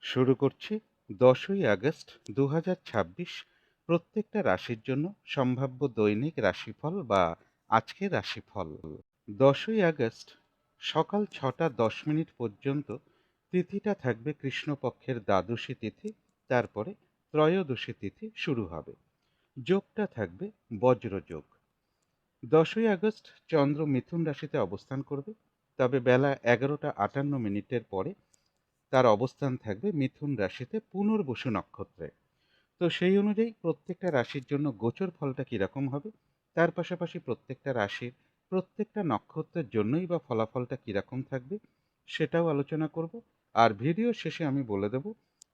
শুরু করছি 10ই আগস্ট 2026 প্রত্যেকটা রাশির জন্য সম্ভাব্য দৈনিক রাশিফল বা আজকের রাশিফল। 10ই আগস্ট সকাল 6টা 10 মিনিট পর্যন্ত তিথিটা থাকবে কৃষ্ণপক্ষের দ্বাদশী তিথি, তারপরে ত্রয়োদশী তিথি শুরু হবে। যোগটা থাকবে বজ্রযোগ। 10ই আগস্ট চন্দ্র মিথুন রাশিতে অবস্থান করবে, তবে বেলা 11টা 58 মিনিটের পরে তার অবস্থান থাকবে মিথুন রাশিতে পুনর্বসু নক্ষত্রে। তো সেই অনুযায়ী প্রত্যেকটা রাশির জন্য গোচর ফলটা কীরকম হবে, তার পাশাপাশি প্রত্যেকটা রাশির প্রত্যেকটা নক্ষত্রের জন্যই বা ফলাফলটা কীরকম থাকবে সেটাও আলোচনা করব। আর ভিডিও শেষে আমি বলে দেব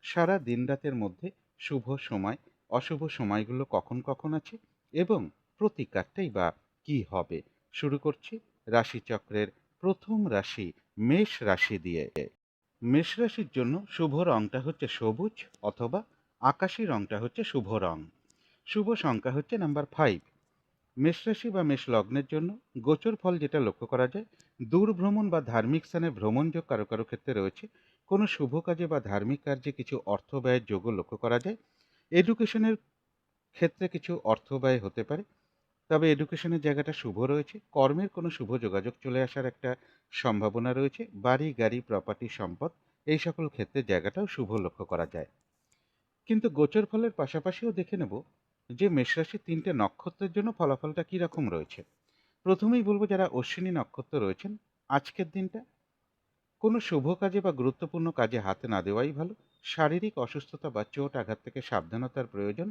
সারা দিন রাতের মধ্যে শুভ সময় অশুভ সময়গুলো কখন কখন আছে এবং প্রতিকারটাই বা কী হবে। শুরু করছি রাশিচক্রের প্রথম রাশি মেষ রাশি দিয়ে। মেষ রাশির জন্য শুভ রংটা হচ্ছে সবুজ অথবা আকাশি রংটা হচ্ছে শুভ রং। শুভ সংখ্যা হচ্ছে নাম্বার 5। মেষ রাশি বা মেষ লগ্নের জন্য গোচর ফল যেটা লক্ষ্য করা যায়, দূর ভ্রমণ বা ধার্মিক স্থানে ভ্রমণ যোগ কারো কারো ক্ষেত্রে রয়েছে। কোনো শুভ কাজে বা ধার্মিক কার্যে কিছু অর্থ ব্যয়ের যোগও লক্ষ্য করা যায়। এডুকেশনের ক্ষেত্রে কিছু অর্থ ব্যয় হতে পারে, তবে এডুকেশনের জায়গাটা শুভ রয়েছে। কর্মের কোনো শুভ যোগাযোগ চলে আসার একটা সম্ভাবনা রয়েছে। বাড়ি গাড়ি প্রপার্টি সম্পদ এই সকল ক্ষেত্রে জায়গাটাও শুভ লক্ষ্য করা যায়। কিন্তু গোচর ফলের পাশাপাশিও দেখে নেব যে মেষরাশির 3টে নক্ষত্রের জন্য ফলাফলটা কীরকম রয়েছে। প্রথমেই বলবো যারা অশ্বিনী নক্ষত্র রয়েছেন, আজকের দিনটা কোনো শুভ কাজে বা গুরুত্বপূর্ণ কাজে হাতে না দেওয়াই ভালো। শারীরিক অসুস্থতা বা চোট আঘাত থেকে সাবধানতার প্রয়োজন।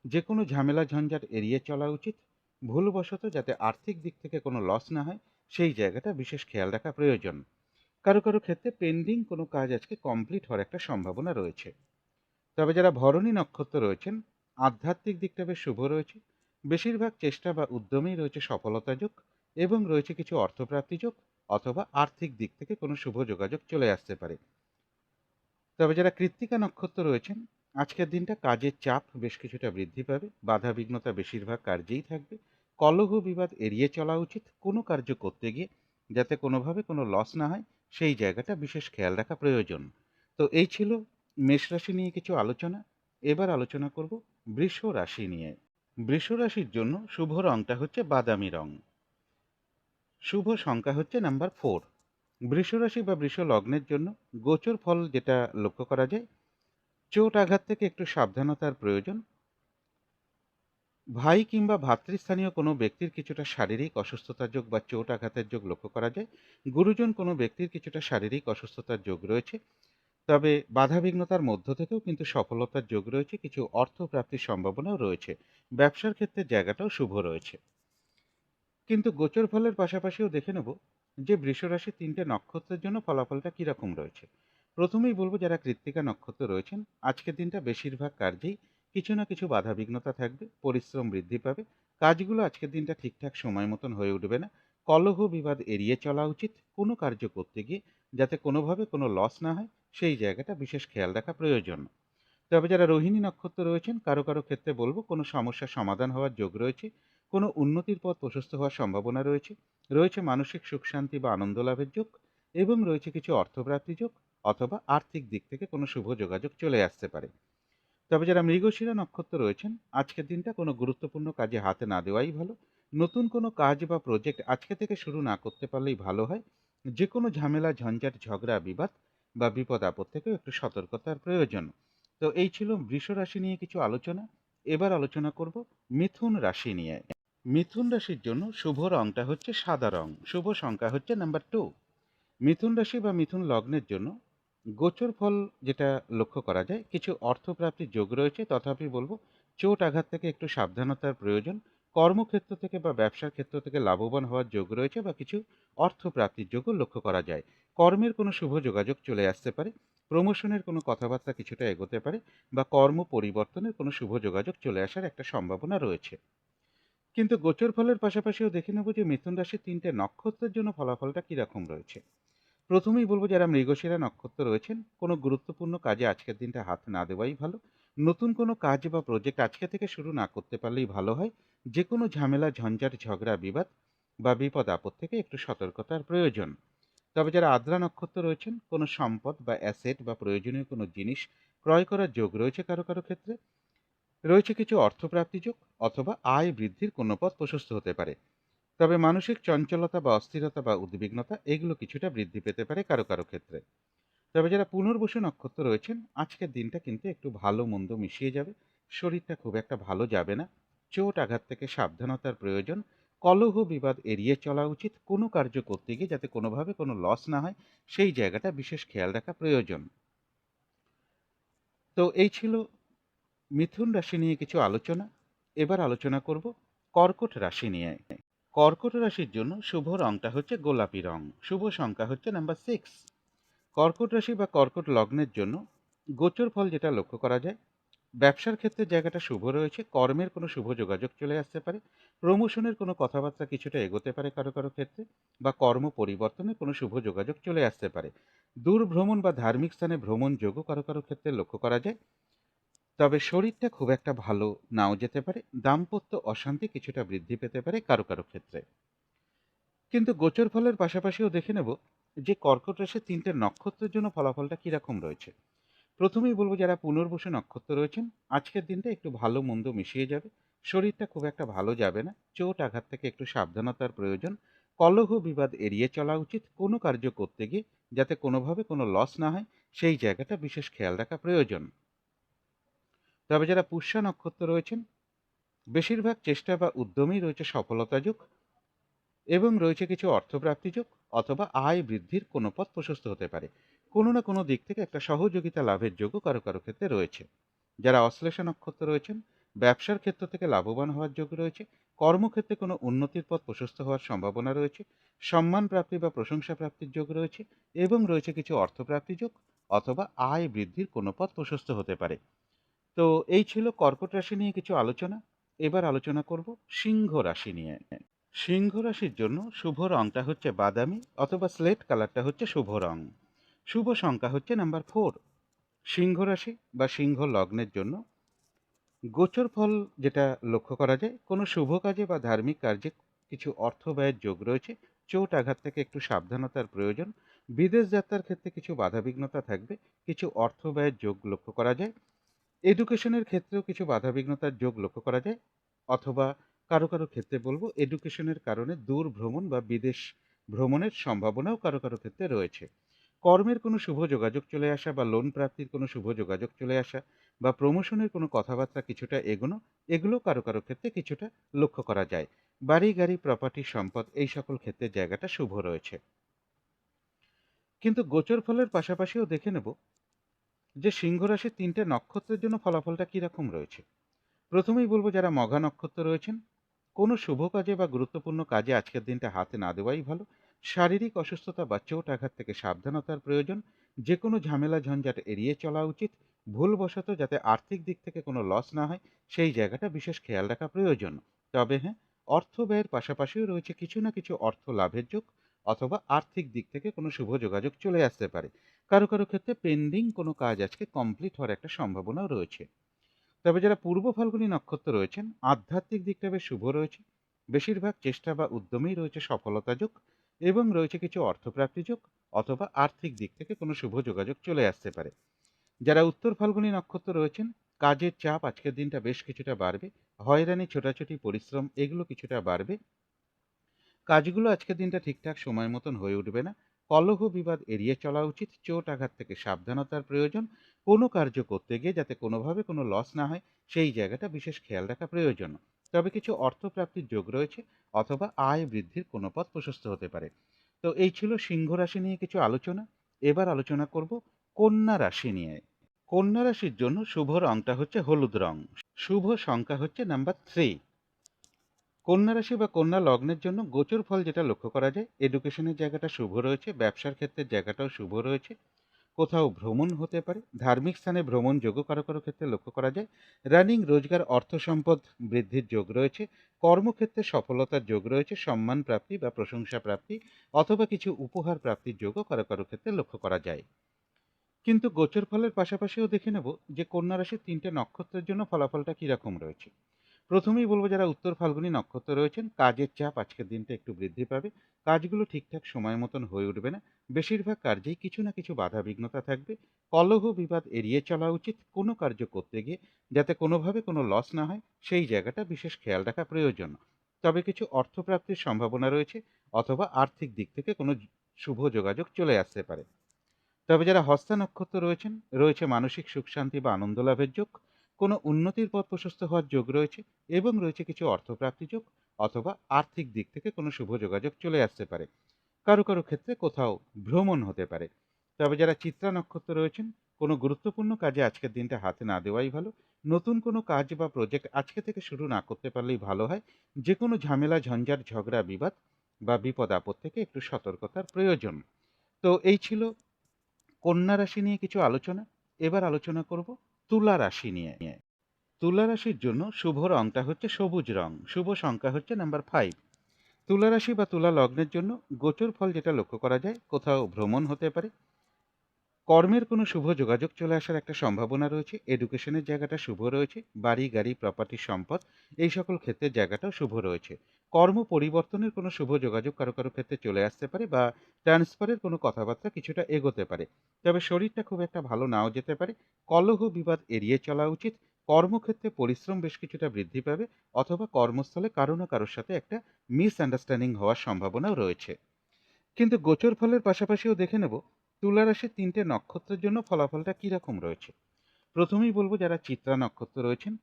যে কোনো ঝামেলা ঝঞ্ঝাট এড়িয়ে চলা উচিত। ভুলবশত যাতে আর্থিক দিক থেকে কোনো লস না হয় সেই জায়গাটা বিশেষ খেয়াল রাখা প্রয়োজন। কারো কারো ক্ষেত্রে পেন্ডিং কোনো কাজ আজকে কমপ্লিট হওয়ার একটা সম্ভাবনা রয়েছে। তবে যারা ভরণী নক্ষত্র রয়েছেন, আধ্যাত্মিক দিকটা বেশ শুভ রয়েছে। বেশিরভাগ চেষ্টা বা উদ্যমেই রয়েছে সফলতা যোগ এবং রয়েছে কিছু অর্থপ্রাপ্তি যোগ অথবা আর্থিক দিক থেকে কোনো শুভ যোগাযোগ চলে আসতে পারে। তবে যারা কৃত্তিকা নক্ষত্র রয়েছেন, আজকের দিনটা কাজের চাপ বেশ কিছুটা বৃদ্ধি পাবে। বাধা বিঘ্নতা বেশিরভাগ কার্যেই থাকবে। কলহ বিবাদ এড়িয়ে চলা উচিত কোনো কার্য করতে গিয়ে, যাতে কোনোভাবে কোনো লস না হয় সেই জায়গাটা বিশেষ খেয়াল রাখা প্রয়োজন। তো এই ছিল মেষ রাশি নিয়ে কিছু আলোচনা। এবার আলোচনা করব বৃষ রাশি নিয়ে। বৃষ রাশির জন্য শুভ রংটা হচ্ছে বাদামি রং। শুভ সংখ্যা হচ্ছে নাম্বার 4। বৃষ রাশি বা বৃষ লগ্নের জন্য গোচর ফল যেটা লক্ষ্য করা যায়, চোট আঘাত থেকে একটু সাবধানতার প্রয়োজন। ভাই কিংবা ভাতৃস্থানীয় কোনো ব্যক্তির কিছুটা শারীরিক অসুস্থতার যোগ বা চোট আঘাতের যোগ লক্ষ্য করা যায়। গুরুজন কোনো ব্যক্তির কিছুটা শারীরিক অসুস্থতার যোগ রয়েছে। তবে বাধাবিঘ্নতার মধ্য থেকেও কিন্তু সফলতার যোগ রয়েছে। কিছু অর্থ প্রাপ্তির সম্ভাবনাও রয়েছে। ব্যবসার ক্ষেত্রে জায়গাটাও শুভ রয়েছে। কিন্তু গোচর ফলের পাশাপাশিও দেখে নেব যে বৃষরাশির 3টে নক্ষত্রের জন্য ফলাফলটা কীরকম রয়েছে। প্রথমেই বলবো যারা কৃত্তিকা নক্ষত্র রয়েছেন, আজকের দিনটা বেশিরভাগ কার্যেই কিছু না কিছু বাধাবিঘ্নতা থাকবে। পরিশ্রম বৃদ্ধি পাবে। কাজগুলো আজকের দিনটা ঠিকঠাক সময় মতন হয়ে উঠবে না। কলহ বিবাদ এড়িয়ে চলা উচিত কোনো কার্য করতে গিয়ে, যাতে কোনোভাবে কোনো লস না হয় সেই জায়গাটা বিশেষ খেয়াল রাখা প্রয়োজন। তবে যারা রোহিণী নক্ষত্র রয়েছেন, কারো কারো ক্ষেত্রে বলবো কোনো সমস্যার সমাধান হওয়ার যোগ রয়েছে। কোনো উন্নতির পথ প্রশস্ত হওয়ার সম্ভাবনা রয়েছে। রয়েছে মানসিক সুখ শান্তি বা আনন্দ লাভের যোগ এবং রয়েছে কিছু অর্থপ্রাপ্তি যোগ অথবা আর্থিক দিক থেকে কোনো শুভ যোগাযোগ চলে আসতে পারে। তবে যারা মৃগশিরা নক্ষত্র রয়েছেন, আজকের দিনটা কোনো গুরুত্বপূর্ণ কাজে হাতে না দেওয়াই ভালো। নতুন কোনো কাজ বা প্রজেক্ট আজকে থেকে শুরু না করতে পারলেই ভালো হয়। যে কোনো ঝামেলা ঝঞ্ঝাট ঝগড়া বিবাদ বা বিপদ আপদ থেকেও একটু সতর্কতার প্রয়োজন। তো এই ছিল বৃষ রাশি নিয়ে কিছু আলোচনা। এবার আলোচনা করব মিথুন রাশি নিয়ে। মিথুন রাশির জন্য শুভ রংটা হচ্ছে সাদা রং। শুভ সংখ্যা হচ্ছে নাম্বার 2। মিথুন রাশি বা মিথুন লগ্নের জন্য গোচর ফল যেটা লক্ষ্য করা যায়, কিছু অর্থপ্রাপ্তির যোগ রয়েছে। তথাপি বলবো চোট আঘাত থেকে একটু সাবধানতার প্রয়োজন। কর্মক্ষেত্র থেকে বা ব্যবসার ক্ষেত্র থেকে লাভবান হওয়ার যোগ রয়েছে বা কিছু অর্থপ্রাপ্তির যোগও লক্ষ্য করা যায়। কর্মের কোনো শুভ যোগাযোগ চলে আসতে পারে। প্রমোশনের কোনো কথাবার্তা কিছুটা এগোতে পারে বা কর্ম পরিবর্তনের কোনো শুভ যোগাযোগ চলে আসার একটা সম্ভাবনা রয়েছে। কিন্তু গোচর ফলের পাশাপাশিও দেখে নেব যে মিথুন রাশির 3টে নক্ষত্রের জন্য ফলাফলটা কীরকম রয়েছে। প্রথমেই বলবো যারা মৃগশিরা নক্ষত্র রয়েছেন, কোনো গুরুত্বপূর্ণ কাজে আজকের দিনটা হাত না দেওয়াই ভালো। নতুন কোনো কাজ বা প্রজেক্ট আজকে থেকে শুরু না করতে পারলেই ভালো হয়। যে কোনো ঝামেলা ঝঞ্ঝাট ঝগড়া বিবাদ বা বিপদ আপদ থেকে একটু সতর্কতার প্রয়োজন। তবে যারা আদ্রা নক্ষত্র রয়েছেন, কোনো সম্পদ বা অ্যাসেট বা প্রয়োজনীয় কোনো জিনিস ক্রয় করার যোগ রয়েছে কারো কারো ক্ষেত্রে। রয়েছে কিছু অর্থপ্রাপ্তি যোগ অথবা আয় বৃদ্ধির কোনো পথ প্রশস্ত হতে পারে। তবে মানসিক চঞ্চলতা বা অস্থিরতা বা উদ্বিগ্নতা এগুলো কিছুটা বৃদ্ধি পেতে পারে কারো কারো ক্ষেত্রে। তবে যারা পুনর্বসু নক্ষত্র রয়েছেন, আজকের দিনটা কিন্তু একটু ভালো মন্দ মিশিয়ে যাবে। শরীরটা খুব একটা ভালো যাবে না। চোট আঘাত থেকে সাবধানতার প্রয়োজন। কলহ বিবাদ এড়িয়ে চলা উচিত। কোনো কার্য করতে গিয়ে যাতে কোনোভাবে কোনো লস না হয়, সেই জায়গাটা বিশেষ খেয়াল রাখা প্রয়োজন। তো এই ছিল মিথুন রাশি নিয়ে কিছু আলোচনা। এবার আলোচনা করব কর্কট রাশি নিয়ে। কর্কট রাশির জন্য শুভ রংটা হচ্ছে গোলাপি রং। শুভ সংখ্যা হচ্ছে নাম্বার 6। কর্কট রাশি বা কর্কট লগ্নের জন্য গোচর ফল যেটা লক্ষ্য করা যায়, ব্যবসার ক্ষেত্রে জায়গাটা শুভ রয়েছে। কর্মের কোনো শুভ যোগাযোগ চলে আসতে পারে। প্রমোশনের কোনো কথাবার্তা কিছুটা এগোতে পারে কারো কারো ক্ষেত্রে, বা কর্ম পরিবর্তনের কোনো শুভ যোগাযোগ চলে আসতে পারে। দূর ভ্রমণ বা ধার্মিক স্থানে ভ্রমণ যোগও কারো কারো ক্ষেত্রে লক্ষ্য করা যায়। তবে শরীরটা খুব একটা ভালো নাও যেতে পারে। দাম্পত্য অশান্তি কিছুটা বৃদ্ধি পেতে পারে কারো কারো ক্ষেত্রে। কিন্তু গোচর ফলের পাশাপাশিও দেখে নেব যে কর্কট রাশির ৩টে নক্ষত্রের জন্য ফলাফলটা কীরকম রয়েছে। প্রথমেই বলবো যারা পুনর্বসু নক্ষত্র রয়েছেন, আজকের দিনটা একটু ভালো মন্দ মিশিয়ে যাবে। শরীরটা খুব একটা ভালো যাবে না। চোট আঘাত থেকে একটু সাবধানতার প্রয়োজন। কলহ বিবাদ এড়িয়ে চলা উচিত। কোনো কার্য করতে গিয়ে যাতে কোনোভাবে কোনো লস না হয়, সেই জায়গাটা বিশেষ খেয়াল রাখা প্রয়োজন। তবে যারা পুষ্যা নক্ষত্র রয়েছেন, বেশিরভাগ চেষ্টা বা উদ্যমেই রয়েছে সফলতা যোগ, এবং রয়েছে কিছু অর্থপ্রাপ্তি যোগ অথবা আয় বৃদ্ধির কোনো পথ প্রশস্ত হতে পারে। কোনো না কোনো দিক থেকে একটা সহযোগিতা লাভের যোগও কারো কারো ক্ষেত্রে রয়েছে। যারা অশ্লেষা নক্ষত্র রয়েছেন, ব্যবসার ক্ষেত্র থেকে লাভবান হওয়ার যোগ রয়েছে। কর্মক্ষেত্রে কোনো উন্নতির পথ প্রশস্ত হওয়ার সম্ভাবনা রয়েছে। সম্মান প্রাপ্তি বা প্রশংসা প্রাপ্তির যোগ রয়েছে, এবং রয়েছে কিছু অর্থপ্রাপ্তি যোগ অথবা আয় বৃদ্ধির কোনো পথ প্রশস্ত হতে পারে। তো এই ছিল কর্কট রাশি নিয়ে কিছু আলোচনা। এবার আলোচনা করব সিংহ রাশি নিয়ে। সিংহ রাশির জন্য শুভ রংটা হচ্ছে বাদামি অথবা স্লেট কালারটা হচ্ছে শুভ রং। শুভ সংখ্যা হচ্ছে নাম্বার 4। সিংহ রাশি বা সিংহ লগ্নের জন্য গোচর ফল যেটা লক্ষ্য করা যায়, কোনো শুভ কাজে বা ধার্মিক কার্যে কিছু অর্থ ব্যয়ের যোগ রয়েছে। চোট আঘাত থেকে একটু সাবধানতার প্রয়োজন। বিদেশ যাত্রার ক্ষেত্রে কিছু বাধাবিঘ্নতা থাকবে। কিছু অর্থ ব্যয়ের যোগ লক্ষ্য করা যায়। এডুকেশনের ক্ষেত্রেও কিছু বাধাবিঘ্নতার যোগ লক্ষ্য করা যায়। অথবা কারো কারো ক্ষেত্রে বলবো এডুকেশনের কারণে দূর ভ্রমণ বা বিদেশ ভ্রমণের সম্ভাবনাও কারো কারো ক্ষেত্রে রয়েছে। কর্মের কোনো শুভ যোগাযোগ চলে আসা বা লোন প্রাপ্তির কোনো শুভ যোগাযোগ চলে আসা, বা প্রমোশনের কোনো কথাবার্তা কিছুটা এগোনো, এগুলো কারো কারো ক্ষেত্রে কিছুটা লক্ষ্য করা যায়। বাড়ি গাড়ি প্রপার্টি সম্পদ এই সকল ক্ষেত্রে জায়গাটা শুভ রয়েছে। কিন্তু গোচর ফলের পাশাপাশিও দেখে নেব যে সিংহ রাশির ৩টে নক্ষত্রের জন্য ফলাফলটা কীরকম রয়েছে। প্রথমেই বলবো যারা মঘা নক্ষত্র রয়েছেন, কোনো শুভ কাজে বা গুরুত্বপূর্ণ কাজে আজকের দিনটা হাতে না দেওয়াই ভালো। শারীরিক অসুস্থতা বা চোট আঘাত থেকে সাবধানতার প্রয়োজন। যে কোনো ঝামেলা ঝঞ্ঝাট এড়িয়ে চলা উচিত। ভুলবশত যাতে আর্থিক দিক থেকে কোনো লস না হয়, সেই জায়গাটা বিশেষ খেয়াল রাখা প্রয়োজন। তবে হ্যাঁ, অর্থ ব্যয়ের পাশাপাশিও রয়েছে কিছু না কিছু অর্থ লাভের যোগ, অথবা আর্থিক দিক থেকে কোনো শুভ যোগাযোগ চলে আসতে পারে। কারো কারো ক্ষেত্রে পেন্ডিং কোনো কাজ আজকে কমপ্লিট হওয়ার একটা সম্ভাবনাও রয়েছে। তবে যারা পূর্ব ফাল্গুনী নক্ষত্র রয়েছেন, আধ্যাত্মিক দিকটা বেশ শুভ রয়েছে। বেশিরভাগ চেষ্টা বা উদ্যমেই রয়েছে সফলতা যোগ, এবং রয়েছে কিছু অর্থপ্রাপ্তি যোগ অথবা আর্থিক দিক থেকে কোনো শুভ যোগাযোগ চলে আসতে পারে। যারা উত্তর ফাল্গুনী নক্ষত্র রয়েছেন, কাজের চাপ আজকের দিনটা বেশ কিছুটা বাড়বে। হয়রানি ছোটাছুটি পরিশ্রম এগুলো কিছুটা বাড়বে। কাজগুলো আজকের দিনটা ঠিকঠাক সময় মতন হয়ে উঠবে না। কলহ বিবাদ এড়িয়ে চলা উচিত। চোট আঘাত থেকে সাবধানতার প্রয়োজন। কোনো কার্য করতে গিয়ে যাতে কোনোভাবে কোনো লস না হয়, সেই জায়গাটা বিশেষ খেয়াল রাখা প্রয়োজন। তবে কিছু অর্থপ্রাপ্তির যোগ রয়েছে, অথবা আয় বৃদ্ধির কোনো পথ প্রশস্ত হতে পারে। তো এই ছিল সিংহ রাশি নিয়ে কিছু আলোচনা। এবার আলোচনা করব কন্যা রাশি নিয়ে। কন্যা রাশির জন্য শুভ রংটা হচ্ছে হলুদ রং। শুভ সংখ্যা হচ্ছে নাম্বার 3। কন্যা রাশি বা কন্যা লগ্নের জন্য গোচর ফল যেটা লক্ষ্য করা যায়, এডুকেশনের জায়গাটা শুভ রয়েছে। ব্যবসার ক্ষেত্রের জায়গাটাও শুভ রয়েছে। কোথাও ভ্রমণ হতে পারে। ধার্মিক স্থানে ভ্রমণ যোগও কারো কারো ক্ষেত্রে লক্ষ্য করা যায়। রানিং রোজগার অর্থ সম্পদ বৃদ্ধির যোগ রয়েছে। কর্মক্ষেত্রে সফলতার যোগ রয়েছে। সম্মান প্রাপ্তি বা প্রশংসা প্রাপ্তি অথবা কিছু উপহার প্রাপ্তির যোগও কারো কারো ক্ষেত্রে লক্ষ্য করা যায়। কিন্তু গোচর ফলের পাশাপাশিও দেখে নেব যে কন্যা রাশির ৩টে নক্ষত্রের জন্য ফলাফলটা কীরকম রয়েছে। প্রথমেই বলব যারা উত্তর ফাল্গুনী নক্ষত্র রয়েছেন, কাজের চাপ আজকের দিনটা একটু বৃদ্ধি পাবে। কাজগুলো ঠিকঠাক সময় মতন হয়ে উঠবে না। বেশিরভাগ কার্যেই কিছু না কিছু বাধা বিঘ্নতা থাকবে। কলহ বিবাদ এড়িয়ে চলা উচিত। কোনো কার্য করতে গিয়ে যাতে কোনোভাবে কোনো লস না হয় সেই জায়গাটা বিশেষ খেয়াল রাখা প্রয়োজন। তবে কিছু অর্থপ্রাপ্তির সম্ভাবনা রয়েছে অথবা আর্থিক দিক থেকে কোনো শুভ যোগাযোগ চলে আসতে পারে। তবে যারা হস্তা নক্ষত্র রয়েছেন, রয়েছে মানসিক সুখ শান্তি বা আনন্দ লাভের যোগ, কোনো উন্নতির পথ প্রশস্ত হওয়ার যোগ রয়েছে এবং রয়েছে কিছু অর্থপ্রাপ্তি যোগ অথবা আর্থিক দিক থেকে কোনো শুভ যোগাযোগ চলে আসতে পারে। কারো কারো ক্ষেত্রে কোথাও ভ্রমণ হতে পারে। তবে যারা চিত্রা নক্ষত্র রয়েছেন, কোনো গুরুত্বপূর্ণ কাজে আজকের দিনটা হাতে না দেওয়াই ভালো। নতুন কোনো কাজ বা প্রজেক্ট আজকে থেকে শুরু না করতে পারলেই ভালো হয়। যে কোনো ঝামেলা ঝঞ্ঝাট ঝগড়া বিবাদ বা বিপদ আপদ থেকে একটু সতর্কতার প্রয়োজন। তো এই ছিল কন্যা রাশি নিয়ে কিছু আলোচনা। এবার আলোচনা করব তুলা রাশি নিয়ে। তুলা রাশির জন্য শুভ রংটা হচ্ছে সবুজ রং, শুভ সংখ্যা হচ্ছে নাম্বার 5। তুলা রাশি বা তুলা লগ্নের জন্য গোচর ফল যেটা লক্ষ্য করা যায়, কোথাও ভ্রমণ হতে পারে, কর্মের কোনো শুভ যোগাযোগ চলে আসার একটা সম্ভাবনা রয়েছে, এডুকেশনের জায়গাটা শুভ রয়েছে, বাড়ি গাড়ি প্রপার্টি সম্পদ এই সকল ক্ষেত্রের জায়গাটাও শুভ রয়েছে। কর্ম পরিবর্তনের কোনো শুভ যোগাযোগ কারো কারো ক্ষেত্রে চলে আসতে পারে বা ট্রান্সফারের কোনো কথাবার্তা কিছুটা এগোতে পারে। তবে শরীরটা খুব একটা ভালো নাও যেতে পারে। কলহ বিবাদ এড়িয়ে চলা উচিত। কর্মক্ষেত্রে পরিশ্রম বেশ কিছুটা বৃদ্ধি পাবে অথবা কর্মস্থলে কারো না কারোর সাথে একটা মিসআন্ডারস্ট্যান্ডিং হওয়ার সম্ভাবনাও রয়েছে। কিন্তু গোচর ফলের পাশাপাশিও দেখে নেব তুলা রাশির 3টে নক্ষত্রের জন্য ফলাফলটা কিরকম রয়েছে। প্রথমেই বলবো যারা চিত্রা নক্ষত্র রয়েছেন,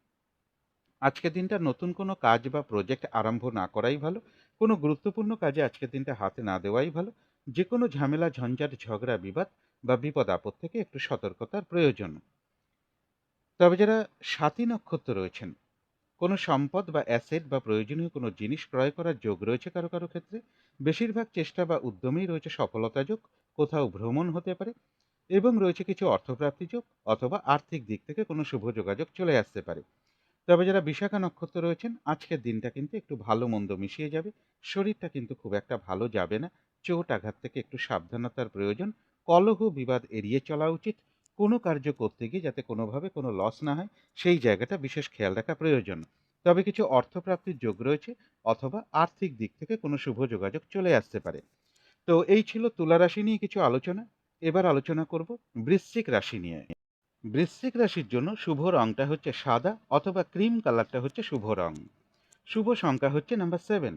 আজকের দিনটা নতুন কোনো কাজ বা প্রজেক্ট আরম্ভ না করাই ভালো। কোনো গুরুত্বপূর্ণ কাজে আজকের দিনটা হাতে না দেওয়াই ভালো। যে কোনো ঝামেলা ঝঞ্ঝাট ঝগড়া বিবাদ বা বিপদ আপদ থেকে একটু সতর্কতার প্রয়োজন। তবে যারা স্বাতী নক্ষত্র রয়েছেন, কোনো সম্পদ বা অ্যাসেট বা প্রয়োজনীয় কোনো জিনিস ক্রয় করার যোগ রয়েছে কারো কারো ক্ষেত্রে। বেশিরভাগ চেষ্টা বা উদ্যমেই রয়েছে সফলতা যোগ। কোথাও ভ্রমণ হতে পারে এবং রয়েছে কিছু অর্থপ্রাপ্তি যোগ অথবা আর্থিক দিক থেকে কোনো শুভ যোগাযোগ চলে আসতে পারে। তবে যারা বিশাখা নক্ষত্র রয়েছেন, আজকের দিনটা কিন্তু একটু ভালো মন্দ মিশিয়ে যাবে। শরীরটা কিন্তু খুব একটা ভালো যাবে না। চোট আঘাত থেকে একটু সাবধানতার প্রয়োজন। কলহ বিবাদ এড়িয়ে চলা উচিত। কোনো কার্য করতে গিয়ে যাতে কোনোভাবে কোনো লস না হয় সেই জায়গাটা বিশেষ খেয়াল রাখা প্রয়োজন। তবে কিছু অর্থপ্রাপ্তির যোগ রয়েছে অথবা আর্থিক দিক থেকে কোনো শুভ যোগাযোগ চলে আসতে পারে। তো এই ছিল তুলা রাশি নিয়ে কিছু আলোচনা। এবার আলোচনা করব বৃশ্চিক রাশি নিয়ে। বৃশ্চিক রাশির জন্য শুভ রংটা হচ্ছে সাদা অথবা ক্রিম কালারটা হচ্ছে শুভ রং। শুভ সংখ্যা হচ্ছে নাম্বার 7।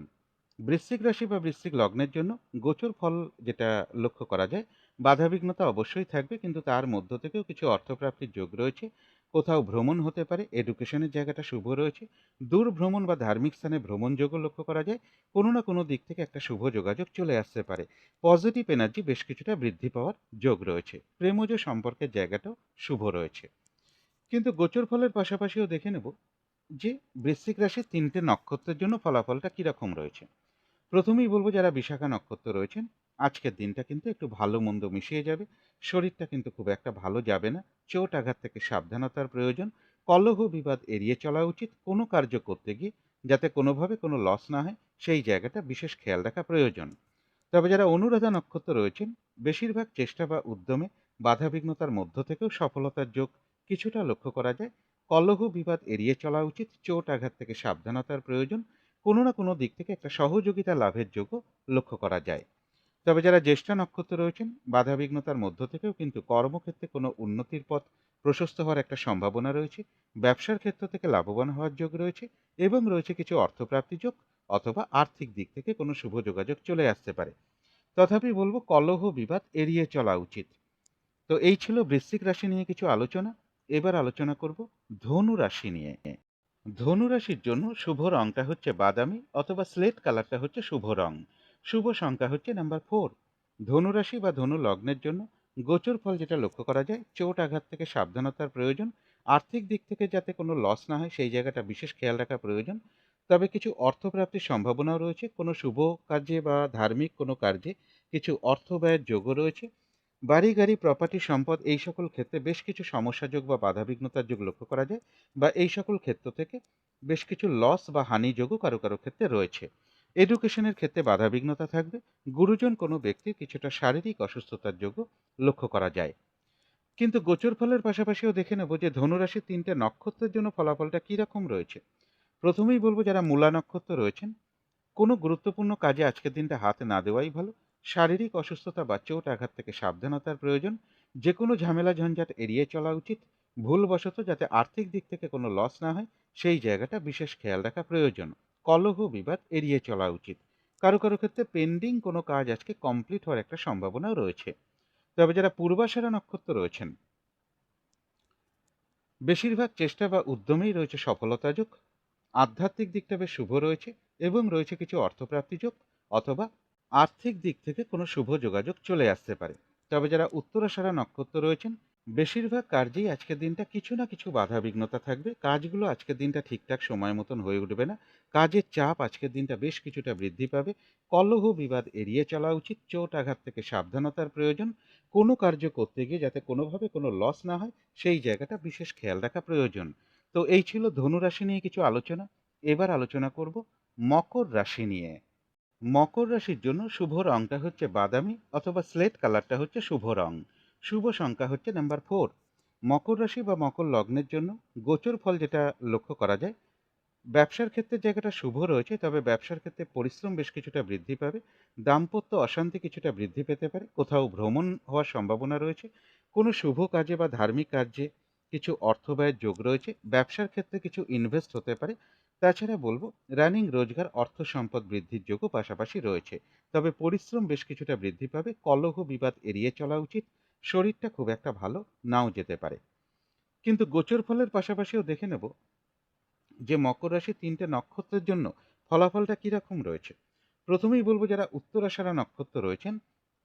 বৃশ্চিক রাশি বা বৃশ্চিক লগ্নের জন্য গোচর ফল যেটা লক্ষ্য করা যায়, বাধাবিঘ্নতা অবশ্যই থাকবে কিন্তু তার মধ্য থেকেও কিছু অর্থপ্রাপ্তির যোগ রয়েছে। কোথাও ভ্রমণ হতে পারে, এডুকেশনের জায়গাটা শুভ রয়েছে। দূর ভ্রমণ বা ধার্মিক স্থানে ভ্রমণ যোগও লক্ষ্য করা যায়। কোনো না কোনো দিক থেকে একটা শুভ যোগাযোগ চলে আসতে পারে। পজিটিভ এনার্জি বেশ কিছুটা বৃদ্ধি পাওয়ার যোগ রয়েছে। প্রেমজ সম্পর্কের জায়গাটাও শুভ রয়েছে। কিন্তু গোচর ফলের পাশাপাশিও দেখে নেব যে বৃশ্চিক রাশির 3টে নক্ষত্রের জন্য ফলাফলটা কিরকম রয়েছে। প্রথমেই বলবো যারা বিশাখা নক্ষত্র রয়েছেন, আজকের দিনটা কিন্তু একটু ভালো মন্দ মিশিয়ে যাবে। শরীরটা কিন্তু খুব একটা ভালো যাবে না। চোট আঘাত থেকে সাবধানতার প্রয়োজন। কলহ বিবাদ এড়িয়ে চলা উচিত। কোনো কার্য করতে গিয়ে যাতে কোনোভাবে কোনো লস না হয় সেই জায়গাটা বিশেষ খেয়াল রাখা প্রয়োজন। তবে যারা অনুরাধা নক্ষত্র রয়েছেন, বেশিরভাগ চেষ্টা বা উদ্যমে বাধাবিঘ্নতার মধ্য থেকেও সফলতার যোগ কিছুটা লক্ষ্য করা যায়। কলহ বিবাদ এড়িয়ে চলা উচিত। চোট আঘাত থেকে সাবধানতার প্রয়োজন। কোনো না কোনো দিক থেকে একটা সহযোগিতা লাভের যোগও লক্ষ্য করা যায়। তবে যারা জ্যেষ্ঠা নক্ষত্র রয়েছেন, বাধাবিঘ্নতার মধ্য থেকেও কিন্তু কর্মক্ষেত্রে কোনো উন্নতির পথ প্রশস্ত হওয়ার একটা সম্ভাবনা রয়েছে। ব্যবসার ক্ষেত্র থেকে লাভবান হওয়ার যোগ রয়েছে এবং রয়েছে কিছু অর্থপ্রাপ্তি যোগ অথবা আর্থিক দিক থেকে কোনো শুভ যোগাযোগ চলে আসতে পারে। তথাপি বলবো কলহ বিবাদ এড়িয়ে চলা উচিত। তো এই ছিল বৃশ্চিক রাশি নিয়ে কিছু আলোচনা। এবার আলোচনা করব ধনু রাশি নিয়ে। ধনু রাশির জন্য শুভ রংটা হচ্ছে বাদামি অথবা স্লেট কালারটা হচ্ছে শুভ রং। শুভ সংখ্যা হচ্ছে নাম্বার 4। ধনু রাশি বা ধনু লগ্নের জন্য গোচর ফল যেটা লক্ষ্য করা যায়, চোট আঘাত থেকে সাবধানতার প্রয়োজন। আর্থিক দিক থেকে যাতে কোনো লস না হয় সেই জায়গাটা বিশেষ খেয়াল রাখা প্রয়োজন। তবে কিছু অর্থপ্রাপ্তির সম্ভাবনাও রয়েছে। কোনো শুভ কাজে বা ধার্মিক কোনো কার্যে কিছু অর্থ ব্যয়ের যোগও রয়েছে। বাড়ি গাড়ি প্রপার্টি সম্পদ এই সকল ক্ষেত্রে বেশ কিছু সমস্যাযোগ বা বাধাবিঘ্নতার যোগ লক্ষ্য করা যায় বা এই সকল ক্ষেত্র থেকে বেশ কিছু লস বা হানি যোগও কারো কারো ক্ষেত্রে রয়েছে। এডুকেশনের ক্ষেত্রে বাধাবিঘ্নতা থাকবে। গুরুজন কোনো ব্যক্তির কিছুটা শারীরিক অসুস্থতার যোগও লক্ষ্য করা যায়। কিন্তু গোচর ফলের পাশাপাশিও দেখে নেব যে ধনুরাশির 3টে নক্ষত্রের জন্য ফলাফলটা কীরকম রয়েছে। প্রথমেই বলবো যারা মূলা নক্ষত্র রয়েছেন, কোনো গুরুত্বপূর্ণ কাজে আজকের দিনটা হাত না দেওয়াই ভালো। শারীরিক অসুস্থতা বা চোট আঘাত থেকে সাবধানতার প্রয়োজন। যে কোনো ঝামেলা ঝঞ্ঝাট এড়িয়ে চলা উচিত। ভুলবশত যাতে আর্থিক দিক থেকে কোনো লস না হয় সেই জায়গাটা বিশেষ খেয়াল রাখা প্রয়োজন। কলহ বিবাদ এড়িয়ে চলা উচিত। কারো কারো ক্ষেত্রে পেন্ডিং কোনো কাজ আজকে কমপ্লিট হওয়ার একটা সম্ভাবনাও রয়েছে। তবে যারা পূর্বাষাঢ়া নক্ষত্র রয়েছেন, বেশিরভাগ চেষ্টা বা উদ্যমেই রয়েছে সফলতা যোগ। আধ্যাত্মিক দিকটা বেশ শুভ রয়েছে এবং রয়েছে কিছু অর্থপ্রাপ্তি যোগ, অথবা আর্থিক দিক থেকে কোনো শুভ যোগাযোগ চলে আসতে পারে। তবে যারা উত্তরাষাঢ়া নক্ষত্র রয়েছেন, বেশিরভাগ কার্যেই আজকের দিনটা কিছু না কিছু বাধা বিঘ্নতা থাকবে। কাজগুলো আজকের দিনটা ঠিকঠাক সময় মতন হয়ে উঠবে না। কাজের চাপ আজকের দিনটা বেশ কিছুটা বৃদ্ধি পাবে। কলহ বিবাদ এড়িয়ে চলা উচিত। চোট আঘাত থেকে সাবধানতার প্রয়োজন। কোনো কার্য করতে গিয়ে যাতে কোনোভাবে কোনো লস না হয় সেই জায়গাটা বিশেষ খেয়াল রাখা প্রয়োজন। তো এই ছিল ধনু রাশি নিয়ে কিছু আলোচনা। এবার আলোচনা করব মকর রাশি নিয়ে। মকর রাশির জন্য শুভ রংটা হচ্ছে বাদামি অথবা স্লেট কালারটা হচ্ছে শুভ রং। শুভ সংখ্যা হচ্ছে নাম্বার 4। মকর রাশি বা মকর লগ্নের জন্য গোচর ফল যেটা লক্ষ্য করা যায়, ব্যবসার ক্ষেত্রে জায়গাটা শুভ রয়েছে, তবে ব্যবসার ক্ষেত্রে পরিশ্রম বেশ কিছুটা বৃদ্ধি পাবে। দাম্পত্য অশান্তি কিছুটা বৃদ্ধি পেতে পারে। কোথাও ভ্রমণ হওয়ার সম্ভাবনা রয়েছে। কোনো শুভ কাজে বা ধার্মিক কার্যে কিছু অর্থ ব্যয়ের যোগ রয়েছে। ব্যবসার ক্ষেত্রে কিছু ইনভেস্ট হতে পারে। তাছাড়া বলবো রানিং রোজগার অর্থ সম্পদ বৃদ্ধির যোগও পাশাপাশি রয়েছে। তবে পরিশ্রম বেশ কিছুটা বৃদ্ধি পাবে। কলহ বিবাদ এড়িয়ে চলা উচিত। শরীরটা খুব একটা ভালো নাও যেতে পারে। কিন্তু গোচর ফলের পাশাপাশিও দেখে নেব যে মকর রাশির ৩টে নক্ষত্রের জন্য ফলাফলটা কিরকম রয়েছে। প্রথমেই বলবো যারা উত্তরাষাঢ়া নক্ষত্র রয়েছেন,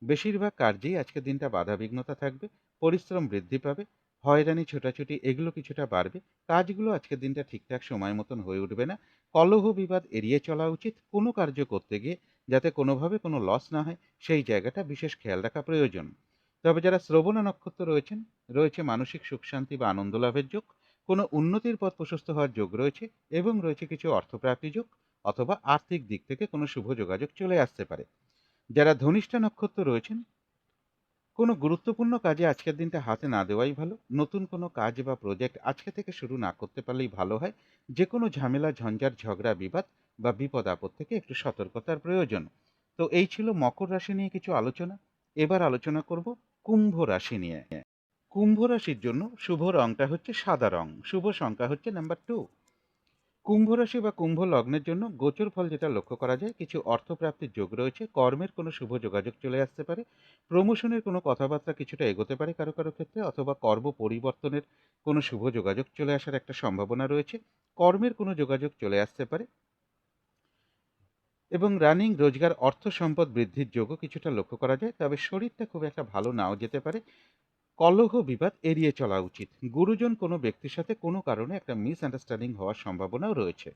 বেশিরভাগ কার্যেই আজকের দিনটা বাধাবিঘ্নতা থাকবে। পরিশ্রম বৃদ্ধি পাবে। হয়রানি ছোটাছুটি এগুলো কিছুটা বাড়বে। কাজগুলো আজকের দিনটা ঠিকঠাক সময় মতন হয়ে উঠবে না। কলহ বিবাদ এড়িয়ে চলা উচিত। কোনো কার্য করতে গিয়ে যাতে কোনোভাবে কোনো লস না হয় সেই জায়গাটা বিশেষ খেয়াল রাখা প্রয়োজন। তবে যারা শ্রবণা নক্ষত্র রয়েছেন, রয়েছে মানসিক সুখ শান্তি বা আনন্দ লাভের যোগ। কোনো উন্নতির পথ প্রশস্ত হওয়ার যোগ রয়েছে এবং রয়েছে কিছু অর্থপ্রাপ্তি যোগ, অথবা আর্থিক দিক থেকে কোনো শুভ যোগাযোগ চলে আসতে পারে। যারা ধনিষ্ঠা নক্ষত্র রয়েছেন, কোনো গুরুত্বপূর্ণ কাজে আজকের দিনটা হাতে না দেওয়াই ভালো। নতুন কোনো কাজ বা প্রজেক্ট আজকে থেকে শুরু না করতে পারলেই ভালো হয়। যে কোনো ঝামেলা ঝঞ্ঝাট ঝগড়া বিবাদ বা বিপদ আপদ থেকে একটু সতর্কতার প্রয়োজন। তো এই ছিল মকর রাশি নিয়ে কিছু আলোচনা। এবার আলোচনা করব কুম্ভ রাশি নিয়ে। কুম্ভ রাশির জন্য শুভ রংটা হচ্ছে সাদা রং। শুভ সংখ্যা হচ্ছে নাম্বার 2। কুম্ভ রাশি বা কুম্ভ লগ্নের জন্য গোচর ফল যেটা লক্ষ্য করা যায়, কিছু অর্থপ্রাপ্তির যোগ রয়েছে। কর্মের কোনো শুভ যোগাযোগ চলে আসতে পারে। প্রমোশনের কোনো কথাবার্তা কিছুটা এগোতে পারে কারো কারো ক্ষেত্রে, অথবা কর্ম পরিবর্তনের কোনো শুভ যোগাযোগ চলে আসার একটা সম্ভাবনা রয়েছে। কর্মের কোনো যোগাযোগ চলে আসতে পারে এবং রানিং রোজগার অর্থ সম্পদ বৃদ্ধির যোগও কিছুটা লক্ষ্য করা যায়। তবে শরীরটা খুব একটা ভালো নাও যেতে পারে। কলহ বিবাদ এড়িয়ে চলা উচিত। গুরুজন কোনো ব্যক্তির সাথে কোনো কারণে একটা মিসআন্ডারস্ট্যান্ডিং হওয়ার সম্ভাবনাও রয়েছে।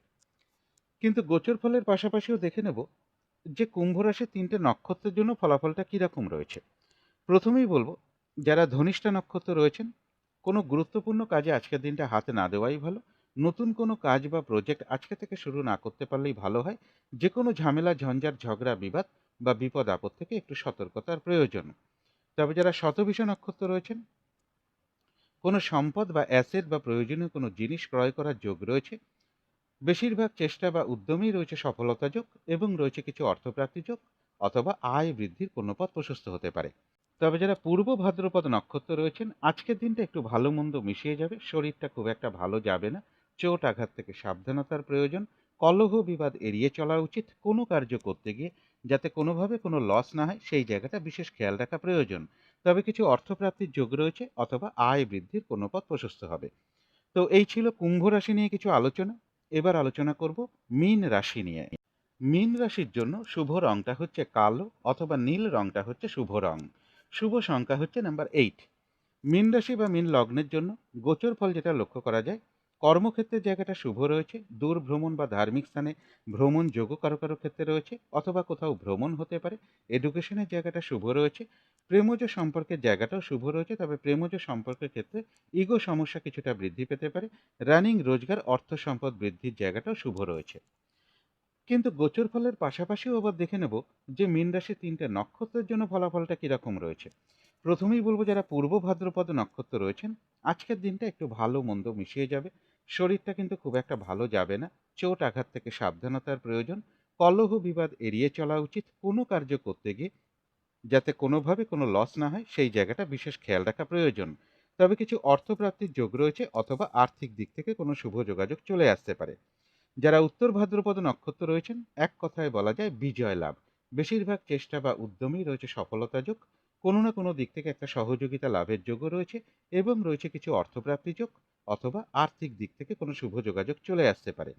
কিন্তু গোচর ফলের পাশাপাশিও দেখে নেব যে কুম্ভ রাশির ৩টে নক্ষত্রের জন্য ফলাফলটা কিরকম রয়েছে। প্রথমেই বলবো যারা ধনিষ্ঠা নক্ষত্র রয়েছেন, কোনো গুরুত্বপূর্ণ কাজে আজকের দিনটা হাতে না দেওয়াই ভালো। নতুন কোনো কাজ বা প্রজেক্ট আজকে থেকে শুরু না করতে পারলেই ভালো হয়। যে কোনো ঝামেলা ঝঞ্ঝাট ঝগড়া বিবাদ বা বিপদ আপদ থেকে একটু সতর্কতার প্রয়োজন। তবে যারা শতভিষা নক্ষত্র রয়েছেন, কোনো সম্পদ বা অ্যাসেট বা প্রয়োজনীয় কোনো জিনিস ক্রয় করার যোগ রয়েছে। বেশিরভাগ চেষ্টা বা উদ্যমেই রয়েছে সফলতা যোগ এবং রয়েছে কিছু অর্থপ্রাপ্তি যোগ, অথবা আয় বৃদ্ধির কোনো পথ প্রশস্ত হতে পারে। তবে যারা পূর্ব ভাদ্রপদ নক্ষত্র রয়েছেন, আজকের দিনটা একটু ভালো মন্দ মিশিয়ে যাবে। শরীরটা খুব একটা ভালো যাবে না। চোট আঘাত থেকে সাবধানতার প্রয়োজন। কলহ বিবাদ এড়িয়ে চলা উচিত। কোনো কার্য করতে গিয়ে যাতে কোনোভাবে কোনো লস না হয় সেই জায়গাটা বিশেষ খেয়াল রাখা প্রয়োজন। তবে কিছু অর্থপ্রাপ্তির যোগ রয়েছে, অথবা আয় বৃদ্ধির কোনো পথ প্রশস্ত হবে। তো এই ছিল কুম্ভ রাশি নিয়ে কিছু আলোচনা। এবার আলোচনা করব মীন রাশি নিয়ে। মীন রাশির জন্য শুভ রংটা হচ্ছে কালো, অথবা নীল রংটা হচ্ছে শুভ রং। শুভ সংখ্যা হচ্ছে নাম্বার 8। মীন রাশি বা মীন লগ্নের জন্য গোচর ফল যেটা লক্ষ্য করা যায়, কর্মক্ষেত্রের জায়গাটা শুভ রয়েছে। দূর ভ্রমণ বা ধার্মিক স্থানে ভ্রমণ যোগও কারো কারো ক্ষেত্রে রয়েছে, অথবা কোথাও ভ্রমণ হতে পারে। এডুকেশনের জায়গাটা শুভ রয়েছে। প্রেমজ সম্পর্কের জায়গাটাও শুভ রয়েছে, তবে প্রেমজ সম্পর্কের ক্ষেত্রে ইগো সমস্যা কিছুটা বৃদ্ধি পেতে পারে। রানিং রোজগার অর্থ সম্পদ বৃদ্ধির জায়গাটাও শুভ রয়েছে। কিন্তু গোচর ফলের পাশাপাশিও আবার দেখে নেব যে মীন রাশির ৩টে নক্ষত্রের জন্য ফলাফলটা কিরকম রয়েছে। প্রথমেই বলবো যারা পূর্ব ভাদ্রপদ নক্ষত্র রয়েছেন, আজকের দিনটা একটু ভালো মন্দ মিশিয়ে যাবে। শরীরটা কিন্তু খুব একটা ভালো যাবে না। চোট আঘাত থেকে সাবধানতার প্রয়োজন। কলহ বিবাদ এড়িয়ে চলা উচিত। কোনো কার্য করতে গিয়ে যাতে কোনোভাবে কোনো লস না হয় সেই জায়গাটা বিশেষ খেয়াল রাখা প্রয়োজন। তবে কিছু অর্থপ্রাপ্তির যোগ রয়েছে অথবা আর্থিক দিক থেকে কোনো শুভ যোগাযোগ চলে আসতে পারে। যারা উত্তর ভাদ্রপদ নক্ষত্র রয়েছেন, এক কথায় বলা যায় বিজয় লাভ। বেশিরভাগ চেষ্টা বা উদ্যমেই রয়েছে সফলতা যোগ। কোনো না কোনো দিক থেকে একটা সহযোগিতা লাভের যোগও রয়েছে এবং রয়েছে কিছু অর্থপ্রাপ্তি যোগ অথবা আর্থিক দিক থেকে কোনো শুভ যোগাযোগ চলে আসতে পারে।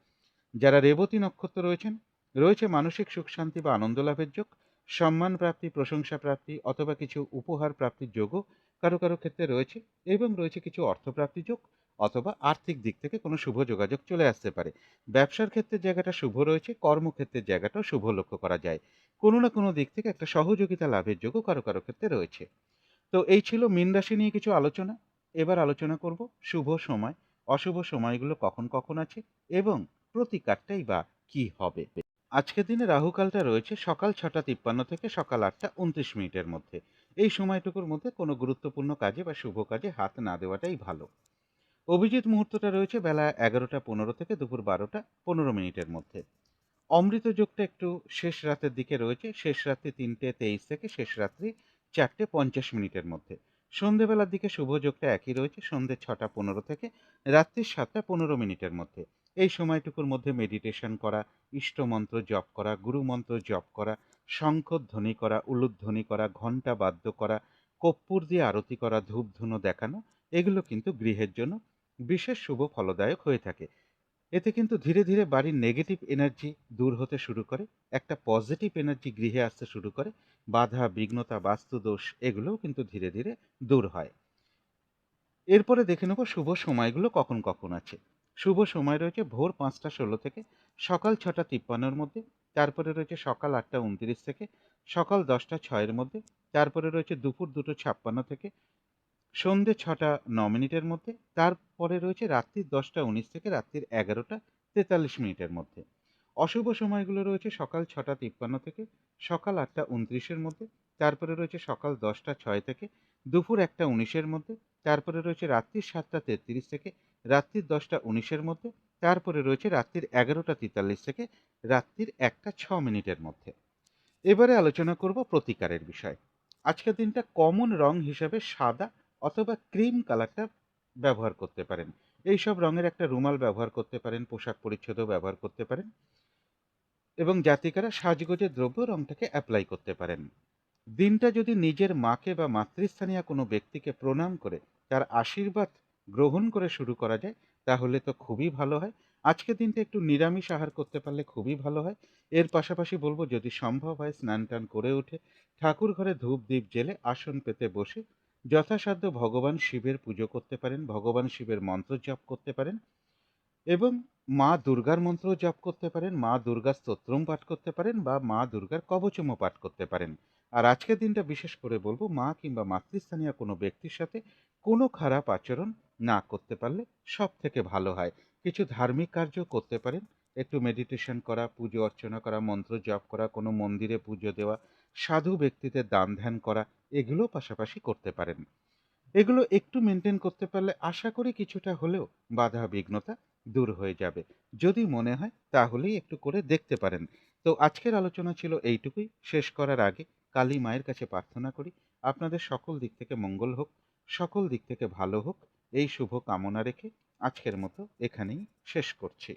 যারা রেবতী নক্ষত্র রয়েছেন, রয়েছে মানসিক সুখ শান্তি বা আনন্দ লাভের যোগ, সম্মান প্রাপ্তি, প্রশংসা প্রাপ্তি অথবা কিছু উপহার প্রাপ্তির যোগও কারো কারো ক্ষেত্রে রয়েছে এবং রয়েছে কিছু অর্থপ্রাপ্তি যোগ অথবা আর্থিক দিক থেকে কোনো শুভ যোগাযোগ চলে আসতে পারে। ব্যবসার ক্ষেত্রের জায়গাটা শুভ রয়েছে, কর্মক্ষেত্রের জায়গাটাও শুভ লক্ষ্য করা যায়। কোনো না কোনো দিক থেকে একটা সহযোগিতা লাভের যোগও কারো কারো ক্ষেত্রে রয়েছে। তো এই ছিল মীন রাশি নিয়ে কিছু আলোচনা। এবার আলোচনা করব শুভ সময়, অশুভ সময়গুলো কখন কখন আছে এবং প্রতিকারটাই বা কি হবে। আজকের দিনে রাহুকালটা রয়েছে সকাল 6:53 থেকে সকাল 8:29 মধ্যে। এই সময়টুকুর মধ্যে কোনো গুরুত্বপূর্ণ কাজে বা শুভ কাজে হাত না দেওয়াটাই ভালো। অভিজিৎ মুহূর্তটা রয়েছে বেলা 11:15 থেকে দুপুর 12:15 মধ্যে। অমৃত যোগটা একটু শেষ রাতের দিকে রয়েছে, শেষ রাত্রি 3:23 থেকে শেষ রাত্রি 4:50 মধ্যে। সন্ধেবেলার দিকে শুভ যোগটা একই রয়েছে, সন্ধে 6:15 থেকে রাত্রি 7:15 মধ্যে। এই সময়টুকুর মধ্যে মেডিটেশন করা, ইষ্টমন্ত্র জপ করা, গুরুমন্ত্র জপ করা, শঙ্খধ্বনি করা, উলুধ্বনি করা, ঘণ্টা বাদ্য করা, কর্পূর দিয়ে আরতি করা, ধূপধুনো দেখানো, এগুলো কিন্তু গৃহের জন্য বিশেষ শুভ ফলদায়ক হয়ে থাকে। এতে কিন্তু ধীরে ধীরে বাড়ির নেগেটিভ এনার্জি দূর হতে শুরু করে, একটা পজিটিভ এনার্জি গৃহে আসতে শুরু করে, বাধা বিঘ্নতা বাস্তুদোষ এগুলোও কিন্তু ধীরে ধীরে দূর হয়। এরপরে দেখে নেব শুভ সময়গুলো কখন কখন আছে। শুভ সময় রয়েছে ভোর 5:16 থেকে সকাল 6:53 মধ্যে, তারপরে রয়েছে সকাল 8:29 থেকে সকাল 10:06 মধ্যে, তারপরে রয়েছে দুপুর 2:56 থেকে সন্ধে 6:09 মধ্যে, তারপরে রয়েছে রাত্রির 10:19 থেকে রাত্রির 11:43 মধ্যে। অশুভ সময়গুলো রয়েছে সকাল 6:53 থেকে সকাল 8:29 মধ্যে, তারপরে রয়েছে সকাল 10:06 থেকে দুপুর 1:19 মধ্যে, তারপরে রয়েছে রাত্রির 7:33 থেকে রাত্রির 10:19 মধ্যে, তারপরে রয়েছে রাত্রির 11:43 থেকে রাত্রির 1:06 মধ্যে। এবারে আলোচনা করব প্রতিকারের বিষয়। আজকের দিনটা কমন রং হিসেবে সাদা অথবা ক্রিম কালারটা ব্যবহার করতে পারেন। এই সব রঙের একটা রুমাল ব্যবহার করতে পারেন, পোশাক পরিচ্ছদও ব্যবহার করতে পারেন এবং জাতিকারা সাজগোজের দ্রব্য রংটাকে অ্যাপ্লাই করতে পারেন। দিনটা যদি নিজের মাকে বা মাতৃস্থানীয় কোনো ব্যক্তিকে প্রণাম করে তার আশীর্বাদ গ্রহণ করে শুরু করা যায় তাহলে তো খুবই ভালো হয়। আজকের দিনটা একটু নিরামিষ আহার করতে পারলে খুবই ভালো হয়। এর পাশাপাশি বলবো যদি সম্ভব হয় স্নান টান করে উঠে ঠাকুর ঘরে ধূপ দ্বীপ জেলে আসন পেতে বসে যথাসাধ্য ভগবান শিবের পুজো করতে পারেন, ভগবান শিবের মন্ত্র জপ করতে পারেন এবং মা দুর্গার মন্ত্র জপ করতে পারেন, মা দুর্গার স্তোত্রম পাঠ করতে পারেন বা মা দুর্গার কবচমও পাঠ করতে পারেন। আর আজকের দিনটা বিশেষ করে বলবো মা কিংবা মাতৃস্থানীয় কোনো ব্যক্তির সাথে কোনো খারাপ আচরণ না করতে পারলে সব থেকে ভালো হয়। কিছু ধার্মিক কার্য করতে পারেন, একটু মেডিটেশন করা, পুজো অর্চনা করা, মন্ত্র জপ করা, কোনো মন্দিরে পুজো দেওয়া, সাধু ব্যক্তিদের দান ধ্যান করা, এগুলো পাশাপাশি করতে পারেন। এগুলো একটু মেনটেন করতে পারলে আশা করি কিছুটা হলেও বাধা বিঘ্নতা দূর হয়ে যাবে। যদি মনে হয় তাহলেই একটু করে দেখতে পারেন। তো আজকের আলোচনা ছিল এইটুকুই। শেষ করার আগে কালী মায়ের কাছে প্রার্থনা করি আপনাদের সকল দিক থেকে মঙ্গল হোক, সকল দিক থেকে ভালো হোক, এই শুভ কামনা রেখে আজকের মতো এখানেই শেষ করছি।